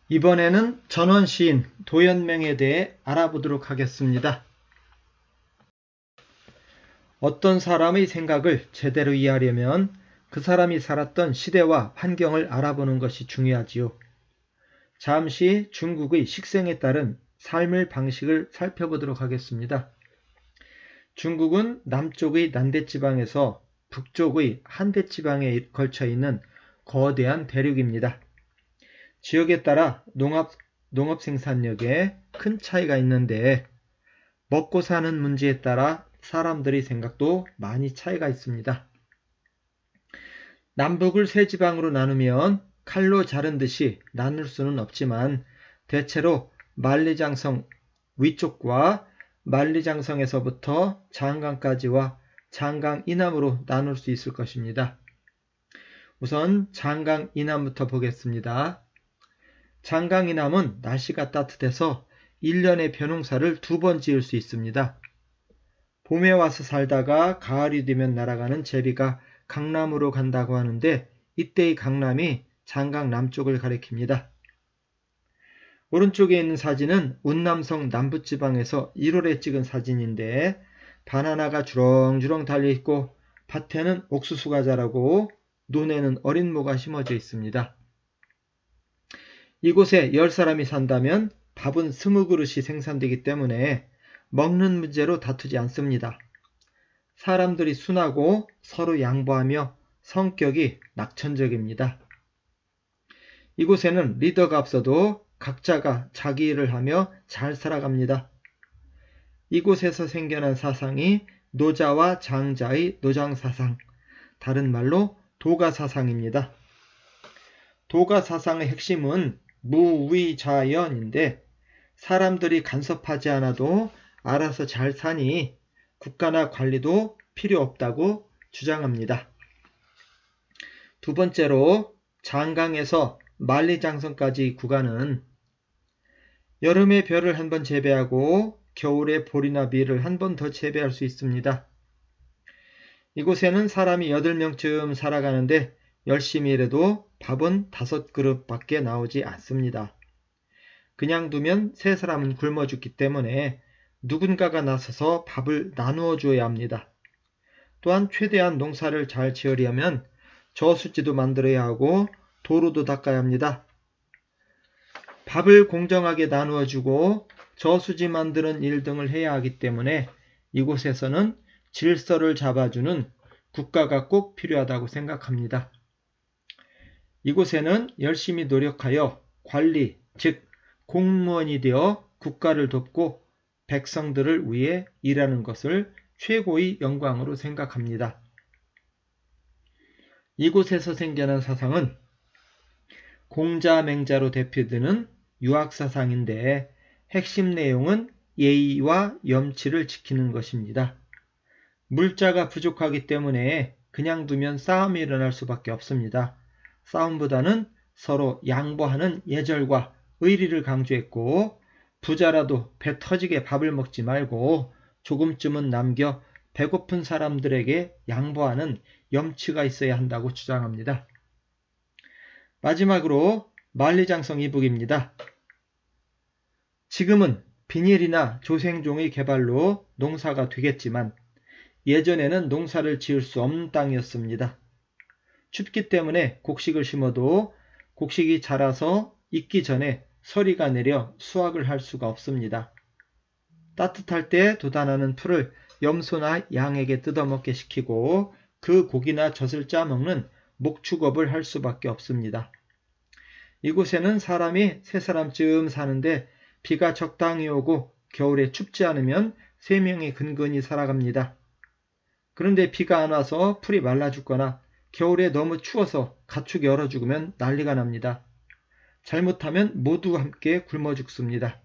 이번에는 전원 시인 도연명에 대해 알아보도록 하겠습니다. 어떤 사람의 생각을 제대로 이해하려면 그 사람이 살았던 시대와 환경을 알아보는 것이 중요하지요. 잠시 중국의 식생에 따른 삶의 방식을 살펴보도록 하겠습니다. 중국은 남쪽의 난대지방에서 북쪽의 한대지방에 걸쳐 있는 거대한 대륙입니다. 지역에 따라 농업 생산력에 큰 차이가 있는데 먹고 사는 문제에 따라 사람들의 생각도 많이 차이가 있습니다. 남북을 세 지방으로 나누면 칼로 자른 듯이 나눌 수는 없지만 대체로 만리장성 위쪽과 만리장성에서부터 장강까지와 장강 이남으로 나눌 수 있을 것입니다. 우선 장강 이남부터 보겠습니다. 장강 이남은 날씨가 따뜻해서 1년에 벼농사를 2번 지을 수 있습니다. 봄에 와서 살다가 가을이 되면 날아가는 제비가 강남으로 간다고 하는데 이때의 강남이 장강 남쪽을 가리킵니다. 오른쪽에 있는 사진은 운남성 남부지방에서 1월에 찍은 사진인데 바나나가 주렁주렁 달려있고 밭에는 옥수수가 자라고 논에는 어린 모가 심어져 있습니다. 이곳에 10사람이 산다면 밥은 20그릇이 생산되기 때문에 먹는 문제로 다투지 않습니다. 사람들이 순하고 서로 양보하며 성격이 낙천적입니다. 이곳에는 리더가 없어도 각자가 자기 일을 하며 잘 살아갑니다. 이곳에서 생겨난 사상이 노자와 장자의 노장사상, 다른 말로 도가사상입니다. 도가사상의 핵심은 무위자연인데 사람들이 간섭하지 않아도 알아서 잘 사니 국가나 관리도 필요 없다고 주장합니다. 두 번째로 장강에서 만리장성까지 구간은 여름에 벼를 한 번 재배하고 겨울에 보리나 밀을 한 번 더 재배할 수 있습니다. 이곳에는 사람이 8명쯤 살아가는데 열심히 일해도 밥은 5그릇밖에 나오지 않습니다. 그냥 두면 3사람은 굶어 죽기 때문에 누군가가 나서서 밥을 나누어 주어야 합니다. 또한 최대한 농사를 잘 지으려면 저수지도 만들어야 하고 도로도 닦아야 합니다. 밥을 공정하게 나누어 주고 저수지 만드는 일 등을 해야 하기 때문에 이곳에서는 질서를 잡아주는 국가가 꼭 필요하다고 생각합니다. 이곳에는 열심히 노력하여 관리, 즉 공무원이 되어 국가를 돕고 백성들을 위해 일하는 것을 최고의 영광으로 생각합니다. 이곳에서 생겨난 사상은 공자맹자로 대표되는 유학사상인데 핵심 내용은 예의와 염치를 지키는 것입니다. 물자가 부족하기 때문에 그냥 두면 싸움이 일어날 수밖에 없습니다. 싸움보다는 서로 양보하는 예절과 의리를 강조했고 부자라도 배 터지게 밥을 먹지 말고 조금쯤은 남겨 배고픈 사람들에게 양보하는 염치가 있어야 한다고 주장합니다. 마지막으로 만리장성 이북입니다. 지금은 비닐이나 조생종의 개발로 농사가 되겠지만 예전에는 농사를 지을 수 없는 땅이었습니다. 춥기 때문에 곡식을 심어도 곡식이 자라서 익기 전에 서리가 내려 수확을 할 수가 없습니다. 따뜻할 때 돋아나는 풀을 염소나 양에게 뜯어먹게 시키고 그 고기나 젖을 짜먹는 목축업을 할 수밖에 없습니다. 이곳에는 사람이 3사람쯤 사는데 비가 적당히 오고 겨울에 춥지 않으면 3명이 근근히 살아갑니다. 그런데 비가 안 와서 풀이 말라 죽거나 겨울에 너무 추워서 가축이 얼어 죽으면 난리가 납니다. 잘못하면 모두 함께 굶어 죽습니다.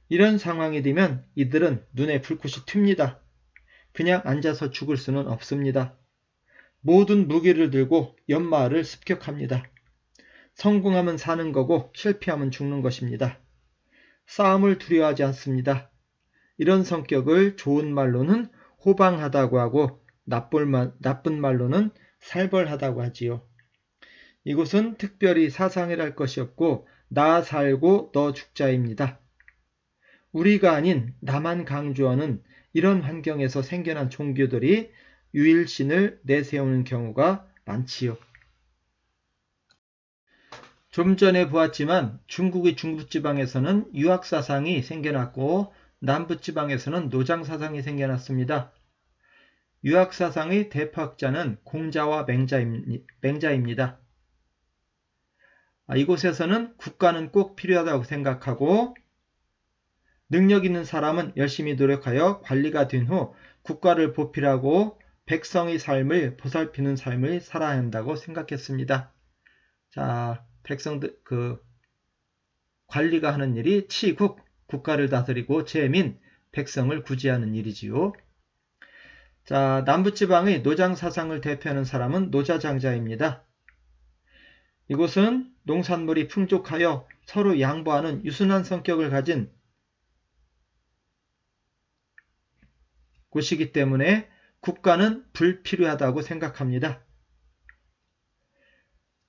이런 상황이 되면 이들은 눈에 불꽃이 튑니다. 그냥 앉아서 죽을 수는 없습니다. 모든 무기를 들고 연마을을 습격합니다. 성공하면 사는 거고 실패하면 죽는 것입니다. 싸움을 두려워하지 않습니다. 이런 성격을 좋은 말로는 호방하다고 하고 나쁜 말로는 살벌하다고 하지요. 이곳은 특별히 사상이랄 것이 없고 나 살고 너 죽자입니다. 우리가 아닌 나만 강조하는 이런 환경에서 생겨난 종교들이 유일신을 내세우는 경우가 많지요. 좀 전에 보았지만 중국의 중부지방에서는 유학사상이 생겨났고 남부지방에서는 노장사상이 생겨났습니다. 유학사상의 대표학자는 공자와 맹자입니다. 이곳에서는 국가는 꼭 필요하다고 생각하고 능력 있는 사람은 열심히 노력하여 관리가 된 후 국가를 보필하고 백성의 삶을 보살피는 삶을 살아야 한다고 생각했습니다. 자, 백성들 관리가 하는 일이 치국, 국가를 다스리고 재민, 백성을 구제하는 일이지요. 자, 남부지방의 노장사상을 대표하는 사람은 노자장자입니다. 이곳은 농산물이 풍족하여 서로 양보하는 유순한 성격을 가진 곳이기 때문에 국가는 불필요하다고 생각합니다.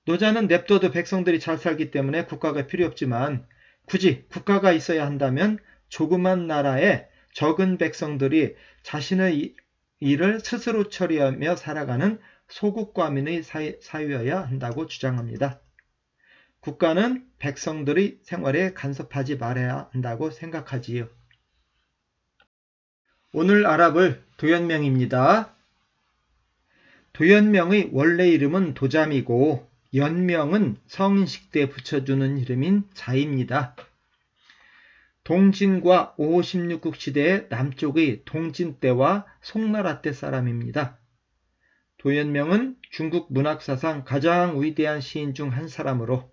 노자는 냅둬도 백성들이 잘 살기 때문에 국가가 필요 없지만 굳이 국가가 있어야 한다면 조그만 나라에 적은 백성들이 자신의 일을 스스로 처리하며 살아가는 소국과민의 사회여야 한다고 주장합니다. 국가는 백성들의 생활에 간섭하지 말아야 한다고 생각하지요. 오늘 알아볼 도연명입니다. 도연명의 원래 이름은 도잠이고 연명은 성인식 때 붙여주는 이름인 자입니다. 동진과 516국 시대의 남쪽의 동진 때와 송나라 때 사람입니다. 도연명은 중국 문학사상 가장 위대한 시인 중 한 사람으로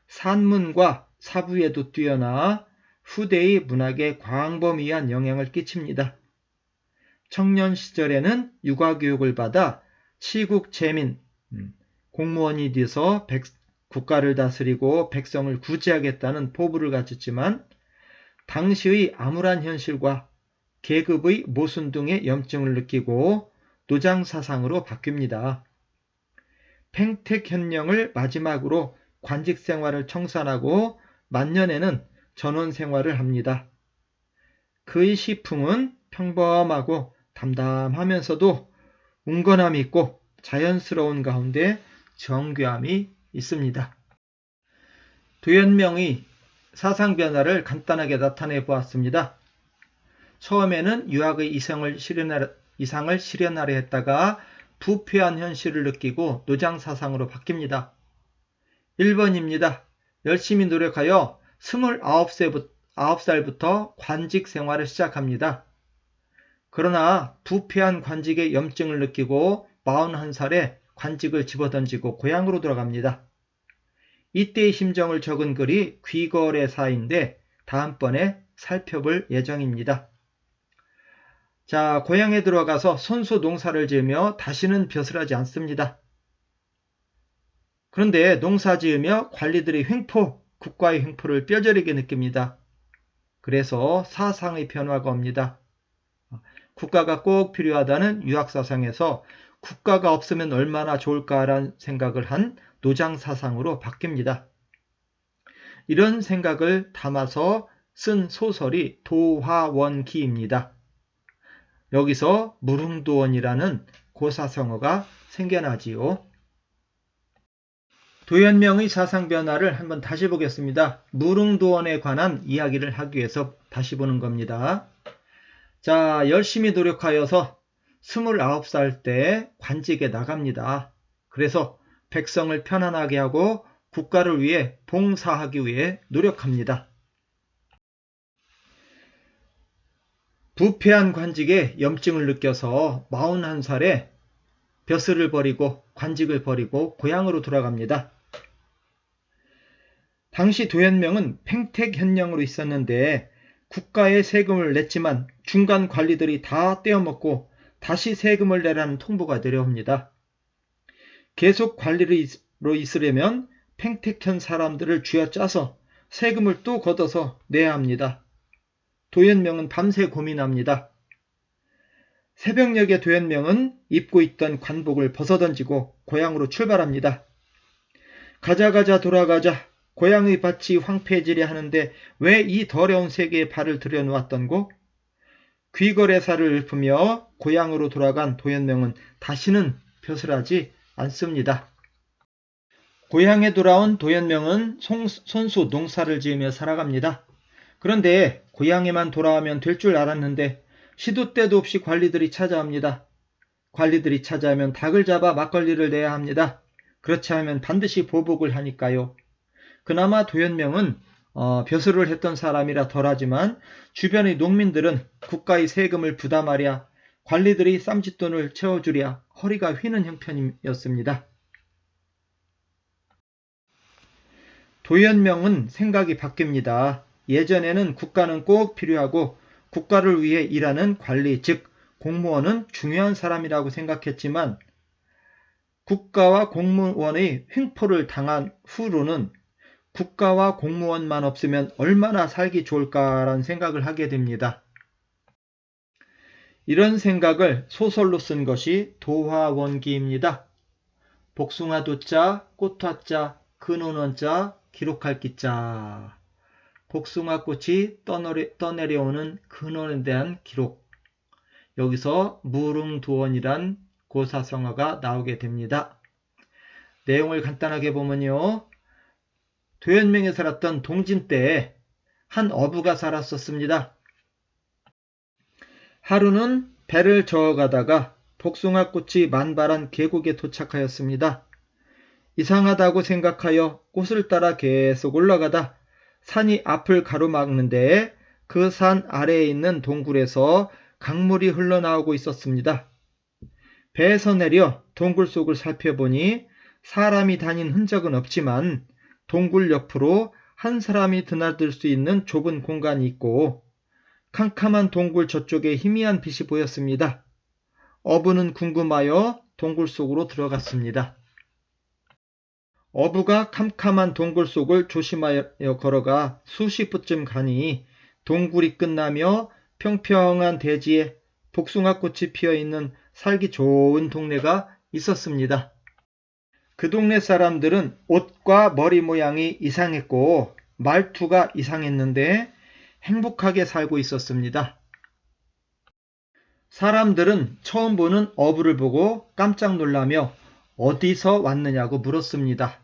산문과 사부에도 뛰어나 후대의 문학에 광범위한 영향을 끼칩니다. 청년 시절에는 육아교육을 받아 치국 재민, 공무원이 돼서 국가를 다스리고 백성을 구제하겠다는 포부를 갖췄지만 당시의 암울한 현실과 계급의 모순 등의 염증을 느끼고 노장사상으로 바뀝니다. 팽택현령을 마지막으로 관직 생활을 청산하고 만년에는 전원 생활을 합니다. 그의 시풍은 평범하고 담담하면서도 운건함이 있고 자연스러운 가운데 정교함이 있습니다. 도연명의 사상 변화를 간단하게 나타내 보았습니다. 처음에는 유학의 이상을 실현하려 했다가 부패한 현실을 느끼고 노장사상으로 바뀝니다. 1번입니다. 열심히 노력하여 29살부터 관직 생활을 시작합니다. 그러나 부패한 관직의 염증을 느끼고 41살에 관직을 집어던지고 고향으로 돌아갑니다. 이때의 심정을 적은 글이 귀거래사인데 다음번에 살펴볼 예정입니다. 자, 고향에 들어가서 손수 농사를 지으며 다시는 벼슬 하지 않습니다. 그런데 농사 지으며 관리들의 횡포, 국가의 횡포를 뼈저리게 느낍니다. 그래서 사상의 변화가 옵니다. 국가가 꼭 필요하다는 유학사상에서 국가가 없으면 얼마나 좋을까라는 생각을 한 노장사상으로 바뀝니다. 이런 생각을 담아서 쓴 소설이 도화원기입니다. 여기서 무릉도원이라는 고사성어가 생겨나지요. 도연명의 사상 변화를 한번 다시 보겠습니다. 무릉도원에 관한 이야기를 하기 위해서 다시 보는 겁니다. 자, 열심히 노력하여서 29살 때 관직에 나갑니다. 그래서 백성을 편안하게 하고 국가를 위해 봉사하기 위해 노력합니다. 부패한 관직에 염증을 느껴서 41살에 벼슬을 버리고 관직을 버리고 고향으로 돌아갑니다. 당시 도연명은 팽택현령으로 있었는데 국가에 세금을 냈지만 중간 관리들이 다 떼어먹고 다시 세금을 내라는 통보가 내려옵니다. 계속 관리로 있으려면 팽택현 사람들을 쥐어짜서 세금을 또 걷어서 내야 합니다. 도연명은 밤새 고민합니다. 새벽녘에 도연명은 입고 있던 관복을 벗어던지고 고향으로 출발합니다. 가자 돌아가자. 고향의 밭이 황폐해지려 하는데 왜 이 더러운 세계에 발을 들여놓았던고? 귀거래사를 읊으며 고향으로 돌아간 도연명은 다시는 벼슬하지 않습니다. 고향에 돌아온 도연명은 손수 농사를 지으며 살아갑니다. 그런데 고향에만 돌아오면 될 줄 알았는데 시도 때도 없이 관리들이 찾아옵니다. 관리들이 찾아오면 닭을 잡아 막걸리를 내야 합니다. 그렇지 않으면 반드시 보복을 하니까요. 그나마 도연명은 벼슬을 했던 사람이라 덜하지만 주변의 농민들은 국가의 세금을 부담하랴 관리들이 쌈짓돈을 채워주랴 허리가 휘는 형편이었습니다. 도연명은 생각이 바뀝니다. 예전에는 국가는 꼭 필요하고 국가를 위해 일하는 관리, 즉 공무원은 중요한 사람이라고 생각했지만 국가와 공무원의 횡포를 당한 후로는 국가와 공무원만 없으면 얼마나 살기 좋을까라는 생각을 하게 됩니다. 이런 생각을 소설로 쓴 것이 도화원기입니다. 복숭아 도자, 꽃화자, 근원원자, 기록할 기자. 복숭아꽃이 떠내려오는 근원에 대한 기록. 여기서 무릉도원이란 고사성어가 나오게 됩니다. 내용을 간단하게 보면요. 도연명에 살았던 동진 때에 한 어부가 살았었습니다. 하루는 배를 저어가다가 복숭아꽃이 만발한 계곡에 도착하였습니다. 이상하다고 생각하여 꽃을 따라 계속 올라가다 산이 앞을 가로막는데 그 산 아래에 있는 동굴에서 강물이 흘러나오고 있었습니다. 배에서 내려 동굴 속을 살펴보니 사람이 다닌 흔적은 없지만 동굴 옆으로 한 사람이 드나들 수 있는 좁은 공간이 있고 캄캄한 동굴 저쪽에 희미한 빛이 보였습니다. 어부는 궁금하여 동굴 속으로 들어갔습니다. 어부가 캄캄한 동굴 속을 조심하여 걸어가 수십 풋쯤 가니 동굴이 끝나며 평평한 대지에 복숭아꽃이 피어있는 살기 좋은 동네가 있었습니다. 그 동네 사람들은 옷과 머리 모양이 이상했고 말투가 이상했는데 행복하게 살고 있었습니다. 사람들은 처음 보는 어부를 보고 깜짝 놀라며 어디서 왔느냐고 물었습니다.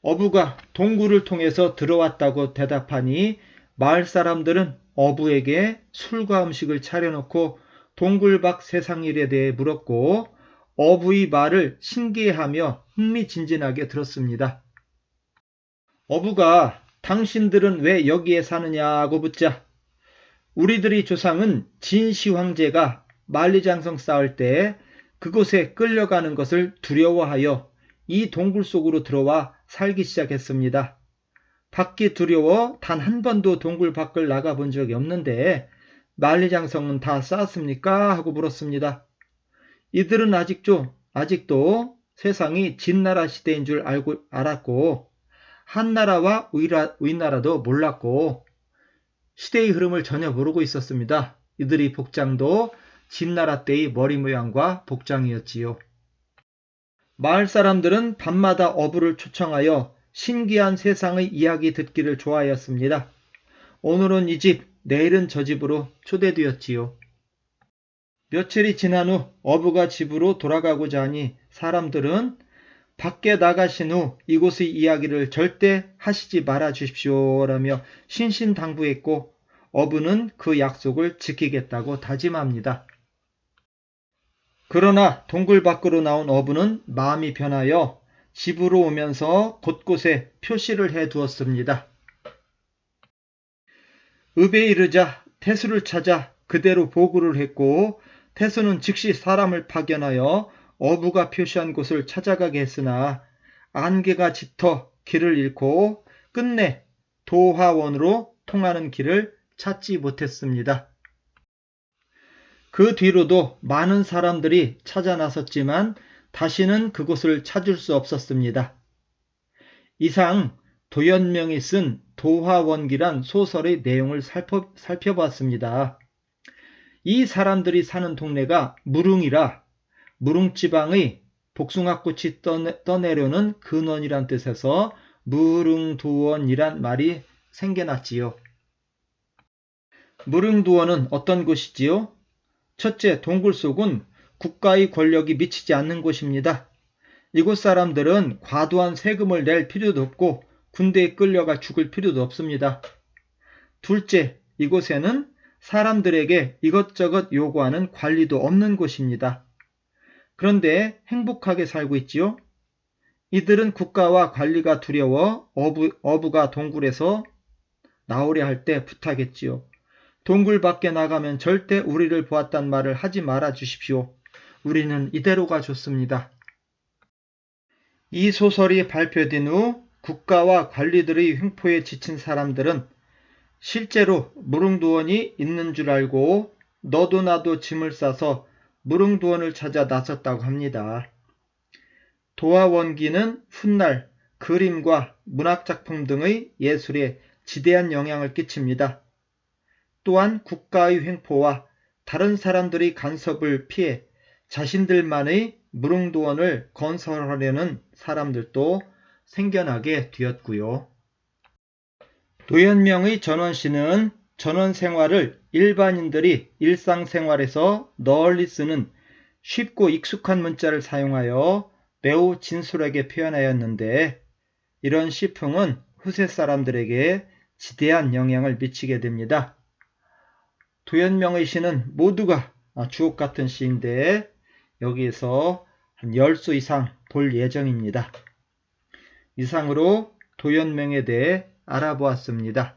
어부가 동굴을 통해서 들어왔다고 대답하니 마을 사람들은 어부에게 술과 음식을 차려놓고 동굴 밖 세상 일에 대해 물었고 어부의 말을 신기해하며 흥미진진하게 들었습니다. 어부가 당신들은 왜 여기에 사느냐고 묻자 우리들의 조상은 진시 황제가 만리장성 쌓을 때 그곳에 끌려가는 것을 두려워하여 이 동굴 속으로 들어와 살기 시작했습니다. 밖이 두려워 단 한 번도 동굴 밖을 나가본 적이 없는데 만리장성은 다 쌓았습니까? 하고 물었습니다. 이들은 아직도 세상이 진나라 시대인 줄 알았고 한나라와 위나라도 몰랐고 시대의 흐름을 전혀 모르고 있었습니다. 이들의 복장도 진나라 때의 머리 모양과 복장이었지요. 마을 사람들은 밤마다 어부를 초청하여 신기한 세상의 이야기 듣기를 좋아하였습니다. 오늘은 이 집, 내일은 저 집으로 초대되었지요. 며칠이 지난 후 어부가 집으로 돌아가고자 하니 사람들은 밖에 나가신 후 이곳의 이야기를 절대 하시지 말아 주십시오라며 신신당부했고 어부는 그 약속을 지키겠다고 다짐합니다. 그러나 동굴 밖으로 나온 어부는 마음이 변하여 집으로 오면서 곳곳에 표시를 해두었습니다. 읍에 이르자 태수를 찾아 그대로 보고를 했고 태수는 즉시 사람을 파견하여 어부가 표시한 곳을 찾아가게 했으나 안개가 짙어 길을 잃고 끝내 도화원으로 통하는 길을 찾지 못했습니다. 그 뒤로도 많은 사람들이 찾아 나섰지만 다시는 그곳을 찾을 수 없었습니다. 이상 도연명이 쓴 도화원기란 소설의 내용을 살펴봤습니다. 이 사람들이 사는 동네가 무릉이라 무릉지방의 복숭아꽃이 떠내려는 근원이란 뜻에서 무릉도원이란 말이 생겨났지요. 무릉도원은 어떤 곳이지요? 첫째, 동굴 속은 국가의 권력이 미치지 않는 곳입니다. 이곳 사람들은 과도한 세금을 낼 필요도 없고 군대에 끌려가 죽을 필요도 없습니다. 둘째, 이곳에는 사람들에게 이것저것 요구하는 관리도 없는 곳입니다. 그런데 행복하게 살고 있지요? 이들은 국가와 관리가 두려워 어부가 동굴에서 나오려 할 때 부탁했지요. 동굴 밖에 나가면 절대 우리를 보았단 말을 하지 말아 주십시오. 우리는 이대로가 좋습니다. 이 소설이 발표된 후 국가와 관리들의 횡포에 지친 사람들은 실제로 무릉도원이 있는 줄 알고 너도 나도 짐을 싸서 무릉도원을 찾아 나섰다고 합니다. 도화원기는 훗날 그림과 문학작품 등의 예술에 지대한 영향을 끼칩니다. 또한 국가의 횡포와 다른 사람들의 간섭을 피해 자신들만의 무릉도원을 건설하려는 사람들도 생겨나게 되었고요. 도연명의 전원시는 전원 생활을 일반인들이 일상생활에서 널리 쓰는 쉽고 익숙한 문자를 사용하여 매우 진솔하게 표현하였는데 이런 시풍은 후세 사람들에게 지대한 영향을 미치게 됩니다. 도연명의 시는 모두가 주옥같은 시인데 여기에서 한 10수 이상 볼 예정입니다. 이상으로 도연명에 대해 알아보았습니다.